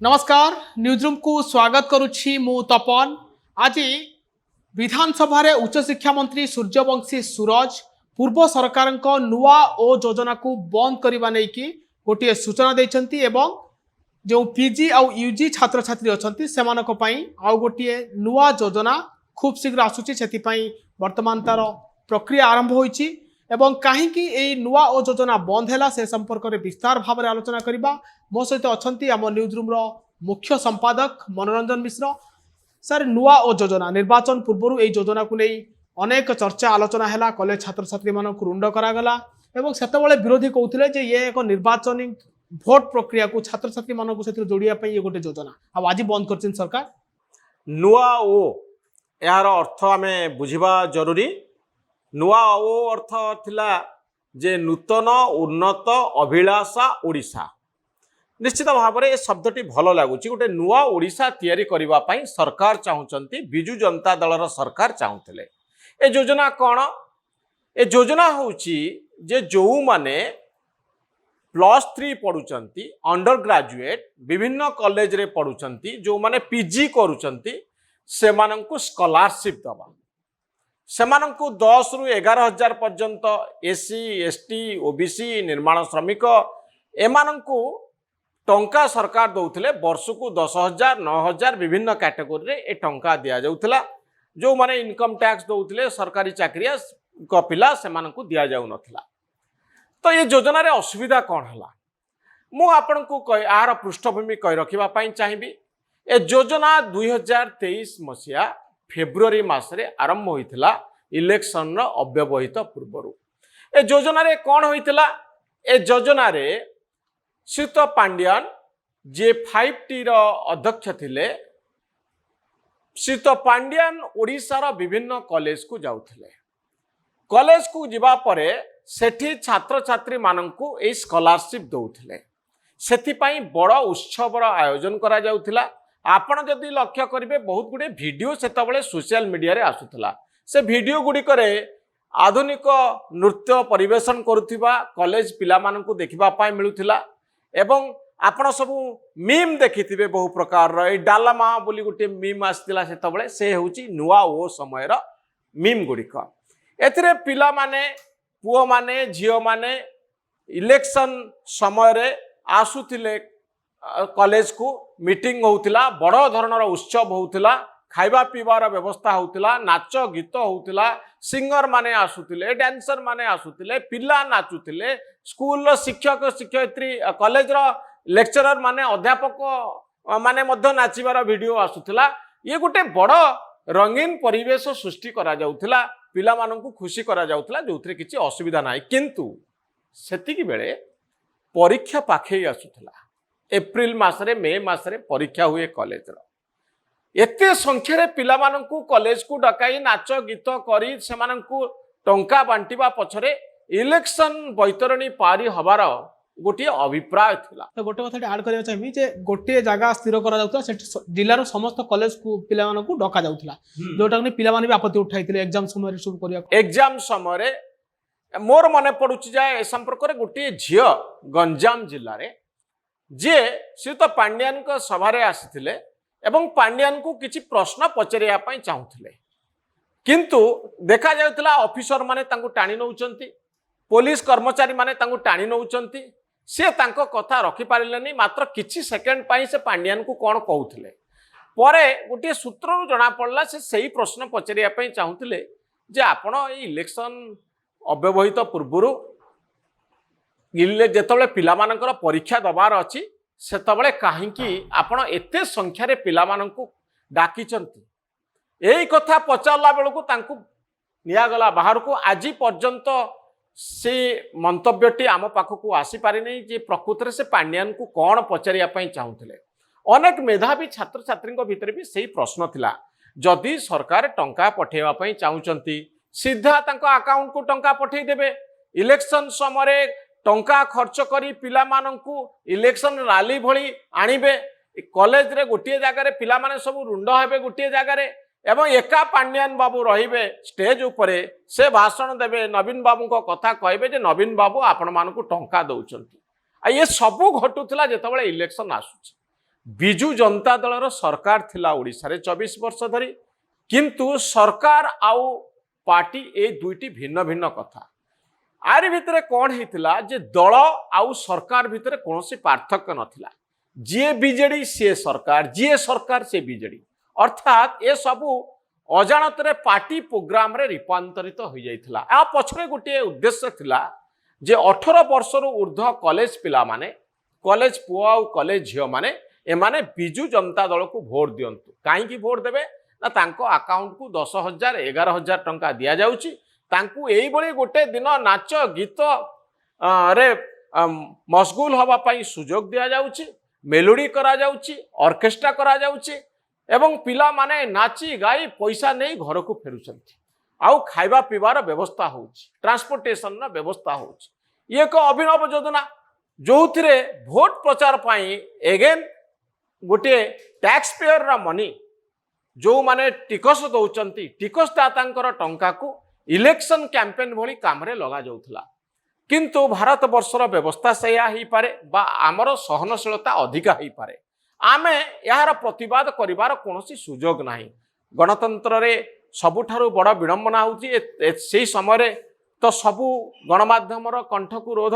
नमस्कार न्यूजरूम को स्वागत करुछि मु तपन। आज विधानसभा उच्च शिक्षा मंत्री सूर्यवंशी सूरज पूर्व सरकार नुआ ओ योजना को बंद करने नहीं कि गोटे सूचना देइछंती एवं जो पीजी आउ यूजी छात्र छात्री अच्छी से आउ गोटे नुआ योजना खूब शीघ्र आसुची से वर्तमान तार प्रक्रिया आरंभ होईची एवं कहीं नुआ ओ योजना बंद है से संपर्क में विस्तार भाव में आलोचना करवा मो सहित अच्छा आम न्यूजरूम मुख्य संपादक मनोरंजन मिश्र। सर नुआ ओ योजना निर्वाचन पूर्व यही योजना को नहीं अनेक चर्चा आलोचना है कॉलेज छात्र छात्री मानक रुंड करागला एवं सेतबेले विरोधी कहते जे ये एक निर्वाचन भोट प्रक्रिया को छात्र छात्री मानक से जोड़िया ये गोटे योजना आज बंद कर सरकार। नुआ ओ यार अर्थ आम बुझा जरूरी। नुआ ओ अर्थ थिला जे नूतन उन्नत अभिलाषा ओडिशा। निश्चित भाव में शब्दटी भल लगुच गोटे नुआ ओडिशा तैयारी करबा पई सरकार चाहूचंती बिजु जनता दलर सरकार चाहूले। ए योजना कौन? ए योजना होची जे जो माने +3 पढ़ुचंती अंडर ग्रेजुएट विभिन्न कॉलेज रे पढ़ुचंती जो माने पीजी करूचंती से मानंकु स्कॉलरशिप दबा सेमानंकु 10 रु 11,000 पर्यंत एससी एसटी ओबीसी निर्माण श्रमिक एमानंकु टंका सरकार दौथिले वर्षकु 10,000 9,000 विभिन्न कैटेगोरी रे ए टंका दिया जाउथला। जो माने इनकम टैक्स दौथिले सरकारी चाकरिया पिला सेमानंकु दिया जाउ नथला। तो ये योजना रे असुविधा कौन हला मु आपनकु यार पृष्ठभूमि कहि रखिबा पई चाहिबी। ए योजना 2023 मसिया फेब्रुआरी मासरे आरंभ होइथिला इलेक्शन रो अव्यवहित पूर्वरु। ए योजना रे कौन होइथिला? ए योजना रे श्रीयुत पांड्यान जे 5T रो अध्यक्ष थिले श्रीयुत पांड्यान ओडिशा रो विभिन्न कॉलेज को जाउथिले। कॉलेज को जिबा परे सेठी छात्र छात्री मानंकु ए स्कॉलरशिप दउथिले। सेथि पई बड़ उत्सव रो आयोजन करा जाउथिला। आपण जदि लक्ष्य करेंगे बहुत गुड़े वीडियो सेतबले सोशल मीडिया रे आसुथला। से वीडियो गुड़िक आधुनिक नृत्य परिवेशन करुथिबा कॉलेज पिला मानकु देखिबा पाई मिलुथिला एवं आपण सब मीम देखिथिबे बहु प्रकार रो ए डालामा बोली गुटे मीम आस्तिला सेतबले से होची नुआ ओ समय रो मीम गुड़िक। एथिरे पिला माने पुओ माने झियो माने इलेक्शन समय रे आसुथिले कॉलेज को मीटिंग होउथिला बड़ धरणर उत्सव होउथिला खाइबा पीबार व्यवस्था होउथिला नाच गीत होउथिला सिंगर माने आसुथिले डांसर माने आसुथिले पिला नाचुथिले स्कूल शिक्षक शिक्षयित्री कॉलेज रो लेक्चरर माने अध्यापक माने मध्य नाचिबार वीडियो आसुथिला। ये गोटे बड़ रंगीन परिवेश सृष्टि करा जाउथिला पिला माननकु खुशी करा जाउथिला जोथरे किछि असुविधा नाही। किंतु सेतिकी बेले परीक्षा पाखे आसुथिला एप्रिल मासरे मे मासरे परीक्षा हुए कॉलेज रो एते संख्यारे पिला माननकु कॉलेज को डकाई नाच गीत करी सेमाननकु टंका बांटिबा पछरे इलेक्शन बैतरणी पारी हबार गोटे अभिप्राय थिला। तो गोटे कथा ऐड करिया चाहिए जे गोटे जगह स्थिर करा जाउतला सेठी जिल्लार समस्त कॉलेज को पिला माननकु डका जाउतला जोटा कि पिला माने भी आपत्ति उठाइथिले एग्जाम समय रे सब करिया एग्जाम समय रे मोर मने पडुची जाय ए संपर्क रे गोटे झियो गंजाम जिल्ला रे जे श्रीयुत पांड्यान को सभारे आसीथिले एवं पांड्यान को किछि प्रश्न पचरिया पई चाहुथिले किंतु देखा जाउतला ऑफिसर माने तांको टाणी नउचंती पुलिस कर्मचारी माने तांको टाणी नउचंती से तांको कथा रखि पारिलेनी मात्र किछि सेकंड पई से पांड्यान को कोन कहउथिले परे गोटे सूत्ररु जणा पड़ला से सही प्रश्न पचरिया पई चाहुथिले जे आपण ए इलेक्शन अव्यवहित पूर्वरु जेतबले पिला मानकर परीक्षा दबार अछि सेतबले काहेकि आपण एते संख्यारे पिला मानकु डाकिचंती एई कथा पचारला बेलकु तांकु निया गला बाहर को आज पर्यंत से मंतव्यटी आम पाखकु आसी पारि नै जे प्रकृति से पांड्यान को कोन पचारिया पई चाहुथिले। अनेक मेधावी छात्र छात्री भितर भी सही प्रश्न थिला जदि सरकार टंका पठेवा पई चाहुचंती सीधा तांको अकाउंट को टंका पठेई देबे इलेक्शन समय टंका खर्च करी पिला मानंकु इलेक्शन रैली भली आनिबे कॉलेज रे गोटे जगह पिला माने सब रुंड हेबे गोटे जगह एवं एका पांड्यान बाबू रहिबे स्टेज उपरे से भाषण देबे नवीन बाबू को कथा कहबे जे नवीन बाबू आपण मानकु टंका दउचंती। आ ये सब घटुला जेतबेले इलेक्शन आसुची विजु जनता दलर सरकार थिला ओडिशा रे 24 वर्ष धरी किंतु सरकार आउ पार्टी ए दुईटी भिन्न भिन्न कथा आरि भितरे कौन होता जे दल आउ सरकार भितरे कौन पार्थक्य नथिला जी बीजेडी सी सरकार से बीजेडी अर्थात ए सबू अजाणत पार्टी प्रोग्राम रे रूपांतरित हो जाइथिला आ पछरे गोटे उद्देश्य थिला जे 18 वर्ष रु ऊर्ध्व कॉलेज पिला माने कॉलेज पुआ और कॉलेज झियो माने एमाने बिजु जनता दल को भोट दियंतु काईकी भोट देबे ना तांको अकाउंट को 10,000 11,000 टंका दिया जाउची तांकू एई बळी गोटे दिन नाच गीत रे मशगुल हवा पाई सुजोग दिया जाउची मेलोडी करा जाउची ऑर्केस्ट्रा करा जाउची एवं पिला माने नाची गाई पैसा नहीं घर को फेरुचंती आउ खाइबा पीबार व्यवस्था होउची ट्रांसपोर्टेशन रा व्यवस्था होउची ये एक अभिनव योजना जो थिरे भोट प्रचार पाई एगेन गोटे टैक्स पेयर रा मनी जो माने टिकस दौचंती टिकस दातांकर टंका को इलेक्शन कैंपेन भली काम रे लगा जाउथला किंतु भारत वर्षर व्यवस्था सेया ही पारे बा आमर सहनशीलता अधिका ही पारे आमे यार प्रतिवाद करिवार कोनोसी सुजोग नाही गणतंत्र रे सबुठारु बड़ विडंबना होउची से समय रे तो सबु गणमाध्यमर कंठरोध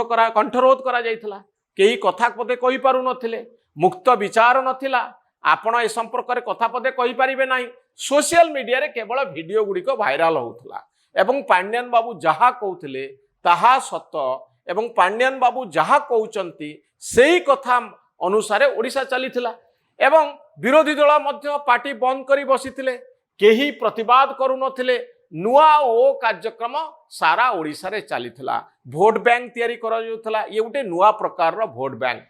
करा जाइथला केही कथा पदे कहि पारु नथिले मुक्त विचार नथिला आपण ए संपर्क रे कथा पदे कहि परिबे नाही सोशल मीडिया रे केवल वीडियो गुडी को वायरल होउथला एवं पांड्यान बाबू जहा कहउथिले ताहा सत एवं पांड्यान बाबू जहा कहउचंती सेही कथा अनुसार ओडिशा चलीथिला एवं विरोधी दल मध्य पार्टी बंद करी बसिथिले केही प्रतिवाद करू नथिले नुआ ओ कार्यक्रम सारा ओडिशा रे चलीथिला भोट बैंक तयारी करा जाउथला ये गोटे नुआ प्रकार रो भोट बैंक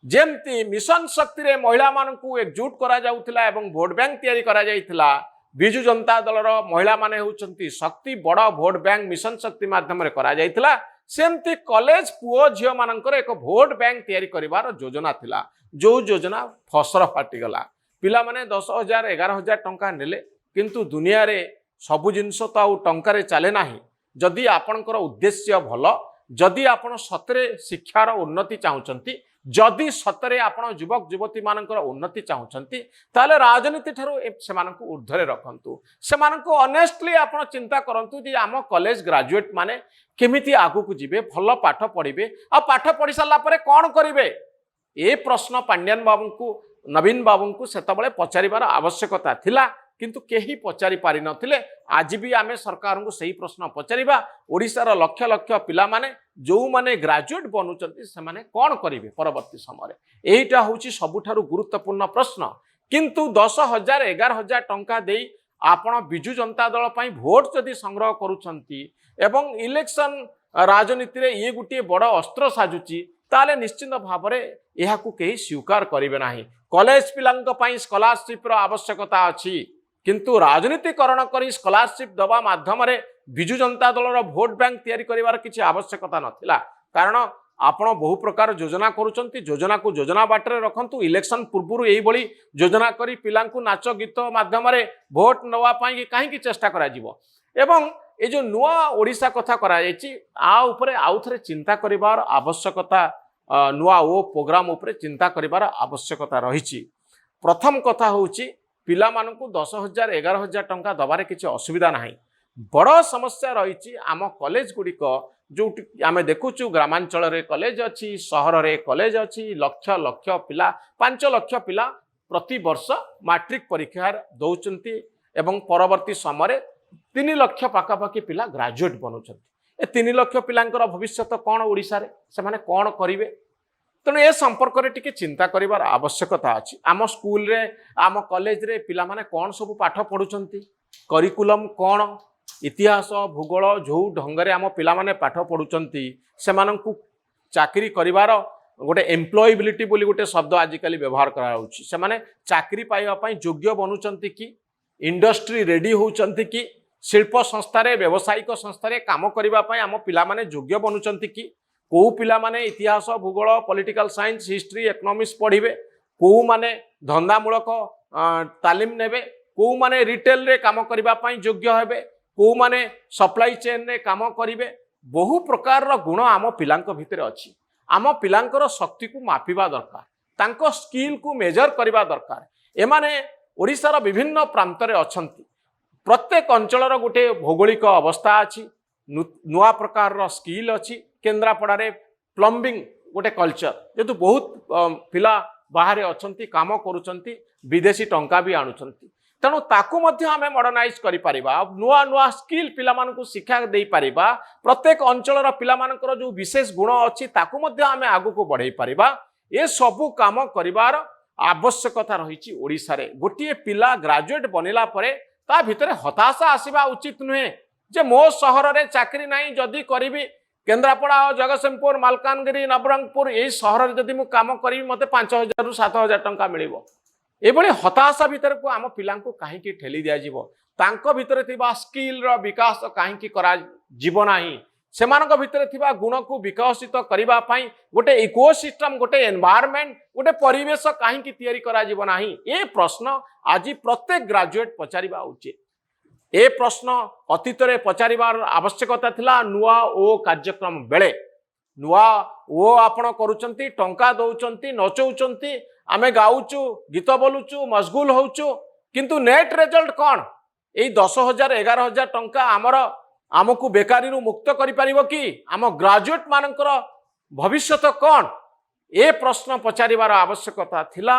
जेमती मिशन शक्ति रे महिला मानकू एकजुट करा जाउथला एवं भोट बैंक तयारी करा जाइथिला बिजु जनता दलर महिला माने होउचंती शक्ति बड़ भोट बैंक मिशन शक्ति माध्यम रे करा जाइथिला सेमती कॉलेज पुओ झियो मानकर एक भोट बैंक तयारी करिवार योजना थिला जो योजना फसर फाटी गला पिला माने 10,000 11,000 टंका नेले किंतु दुनिया रे सबु जिंस तो आउ टंका रे चले नाही जदि आपनकर उद्देश्य भल जदि आपण सतरे शिक्षार उन्नति चाहुचंती जदि सतरे आपण युवक युवती मानकर उन्नति चाहुचंती ताले राजनीति ठारू से मानकू ऊर्ध्वरे रखंतु से मानकू ऑनेस्टली आपण चिंता करंतु जे आम कॉलेज ग्रेजुएट माने केमिति आगु को जिवे भल पाठ पढ़िबे आ पाठ पढ़ी साला परे कोन करिवे ए प्रश्न पांड्यान बाबू को नवीन बाबू को सेतबळे पचारिबार आवश्यकता थिला किंतु केही पचारि पारि नथिले आज भी आमे सरकार को सही प्रश्न पचारिबा ओडिशार लक्ष लक्ष पिला माने जो माने ग्रेजुएट बनुचंती से माने कोन करिवे परवर्ती समय एटा होची सबुठारु गुरुत्वपूर्ण प्रश्न किंतु 10,000 11,000 टंका देई आपण बिजु जनता दल पई भोट जदि संग्रह करूचंती एवं इलेक्शन राजनीति रे ये गुटे बड़ अस्त्र साजुची ताले निश्चित भाव में यह कहीं स्वीकार करेंगे ना कॉलेज पिलांक पई स्कॉलरशिप रो आवश्यकता अच्छी किंतु राजनीतिकरण करी स्कॉलरशिप दबा माध्यम रे बिजु जनता दल भोट बैंक तैयारी करिवार किछि आवश्यकता नथिला कारण आपण बहु प्रकार योजना करूचंती योजना को योजना बाटरे रखंतु इलेक्शन पूर्व यही भली योजना करी पिलांकु नाच गीत माध्यम रे भोट नवा पाई काहे चेष्टा करा जिवो एवं ये जो नुआ ओडिशा कथा करा जायछि आ ऊपर आउ थरे चिंता करिवार आवश्यकता नुआ ओ प्रोग्राम ऊपर चिंता करिवार आवश्यकता रहिछि प्रथम कथा होउछि पिला मानकु 10,000 11,000 टंका दबारे किछि असुविधा नाही बड़ समस्या रहिछि आम कॉलेज गुडिक जो आमे देखुछु ग्रामांचल रे कॉलेज अछि शहर रे कॉलेज अछि लक्ष लक्ष पिला 5 लाख पिला प्रति वर्ष मैट्रिक परीक्षा दौचंती एवं परवर्ती समय 3 लाख पाखापाखि पिला ग्रेजुएट बनुचंती ए 3 लाख पिलांकर भविष्य कौन ओडिशा रे से माने कौन करिवे तेणु ए संपर्क में टिके चिंता करिवार आवश्यकता अछि आम स्कूल रे आम कॉलेज रे पिला माने कौन सब पाठ पढुचंती करिकुलम कौन इतिहास भूगोल जो ढंगरे आम पिला माने पाठ पढुचंती से मानकु चाकरी करिवार गोटे एम्प्लॉयबिलिटी बोली गोटे शब्द आजिकल व्यवहार करा होउछि से माने चाकरी पाइबा पई योग्य बनुचंती कि इंडस्ट्री रेडी होउचंती कि शिल्प संस्था रे व्यावसायिक संस्था रे काम करिबा पई आम पिला माने योग्य बनुचंती कि को पिला माने इतिहास भूगोल पॉलिटिकल साइंस हिस्ट्री इकोनॉमिक्स पढ़िबे को माने धंदामूलक तालीम नेबे को माने रिटेल रे काम करिबा पई योग्य हेबे को माने सप्लाई चेन रे काम करिबे बहु प्रकार रो गुण आम पिलांक भितरे अछि आम पिलांकर शक्ति को मापिबा दरकार तांको स्किल को मेजर करबा दरकार एमाने ओडिशार विभिन्न प्रांतरे अछंती प्रत्येक अंचलर गोटे भौगोलिक अवस्था अच्छी नुआ प्रकार स्किल अच्छी केन्द्रापड़ारे प्लम्बिंग गोटे कल्चर जेतु बहुत पिला बाहर अछंती काम करूछंती विदेशी टंका भी आणुछंती तेणु ताकू मध्य आमे मॉडर्नाइज करि परिबा नुआ नुआ स्किल पिला मानकु शिक्षा देई परिबा प्रत्येक अंचलर पिला मानकर जो विशेष गुण अछि ताकू मध्य आमे आगु को बढ़ाई परिबा ए सबु काम करिवार आवश्यकता रहिछि ओडिसा रे गोटिए पिला ग्रेजुएट बनिला परे ता भितरे हताशा आसीबा उचित नुहे जे मो शहर रे चाकरी नाही जदी करिवि केन्द्रापड़ा जगतसिंहपुर मालकानगिरी नवरंगपुर यही सहर जदि मु काम करी मते 5,000 रु 7,000 टंका मिलिबो एभली हताशा भितर को आम पिला कहीं ठेली दिया जीवो तांको भितर थिबा स्किल रो विकास कहीं करा जीव नाही सेमानक भितर थिबा गुण को विकसित करिबा पई गोटे इकोसिस्टम गोटे एनवायरनमेंट गोटे परिवेश कहीं तैयारी करा जीव नाही ए प्रश्न आज प्रत्येक ग्रेजुएट पचारिबा उचित ए प्रश्न अतीत रे पचारिबार आवश्यकता थिला नुआ ओ कार्यक्रम बेले नुआ ओ आपण करूचंती टंका दउचंती नचौचंती आमे गाउचु गीत बोलुचु मशगुल होउचु किंतु नेट रिजल्ट कौन एई 10,000 11,000 टंका आमर आमको बेकारी रु मुक्त करि परिबो कि आम ग्रेजुएट मानकर भविष्यत कौन ए प्रश्न पचारिबार आवश्यकता थिला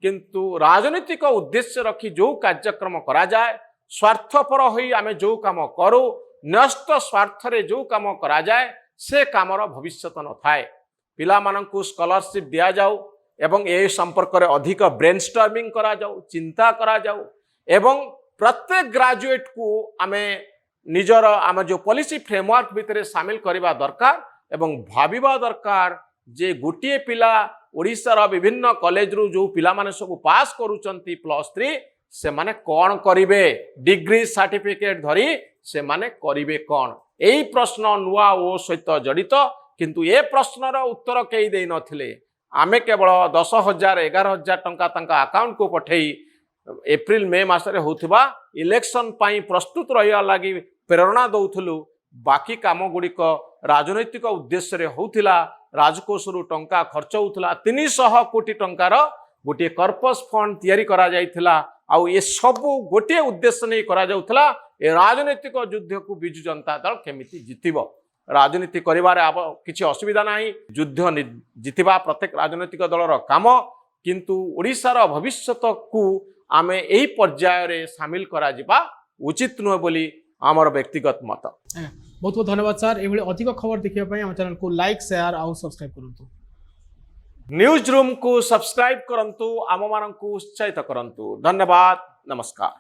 किंतु राजनीतिक उद्देश्य रखी जो कार्यक्रम करा जाए स्वार्थपर होई आमे जो काम करू नष्ट स्वार्थ रे जो काम करा जाए से कामर भविष्यत न थाए पिला माननकु स्कॉलरशिप दिया जाऊ एवं ए संपर्क रे अधिक ब्रेनस्टॉर्मिंग करा जाऊ चिंता करा जाऊ एवं प्रत्येक ग्रेजुएट को आमे निजर आम जो पॉलिसी फ्रेमवर्क भितर शामिल करबा दरकार एवं भाबिबा दरकार जे गोटे पिला ओडिशार विभिन्न कॉलेज रु जो पिला माने सब पास करूचंती +3 से माने कौन करिवे डिग्री सर्टिफिकेट धरी से माने करिवे कौन एई प्रश्न नुआ ओ सहित जड़ित किंतु ए प्रश्नर उत्तर कई दे नथिले आमे केवल 10,000 11,000 टंका तांका अकाउंट को पठेई एप्रिल मे मासरे होथिबा इलेक्शन पाई प्रस्तुत रहिया लागि प्रेरणा दउथलु बाकी काम गुड़िक राजनैतिक उद्देश्य रे होथिला राजकोष रु टंका खर्च होथिला 300 कोटी टंकार गोटे कर्पस फंड तैयारी करा जाइथिला आउ ए सबु गोटे उद्देश्य नहीं करा जाउथला ए राजनैतिक युद्ध को बिजु जनता दल केमिति जितिबो राजनीति करिवारे किछि असुविधा नाही युद्ध जितिबा प्रत्येक राजनैतिक दलर काम किंतु ओडिशार भविष्यत को आमे एही पर्याय रे शामिल करा जिबा उचित नुहे बोली आमर व्यक्तिगत मत। बहुत बहुत धन्यवाद सर एभली अधिक खबर देखिबा पई हम चैनल को लाइक शेयर और सब्सक्राइब करंतु न्यूज रूम को सब्सक्राइब करंतु आम माननकु उत्साहित करंतु धन्यवाद नमस्कार।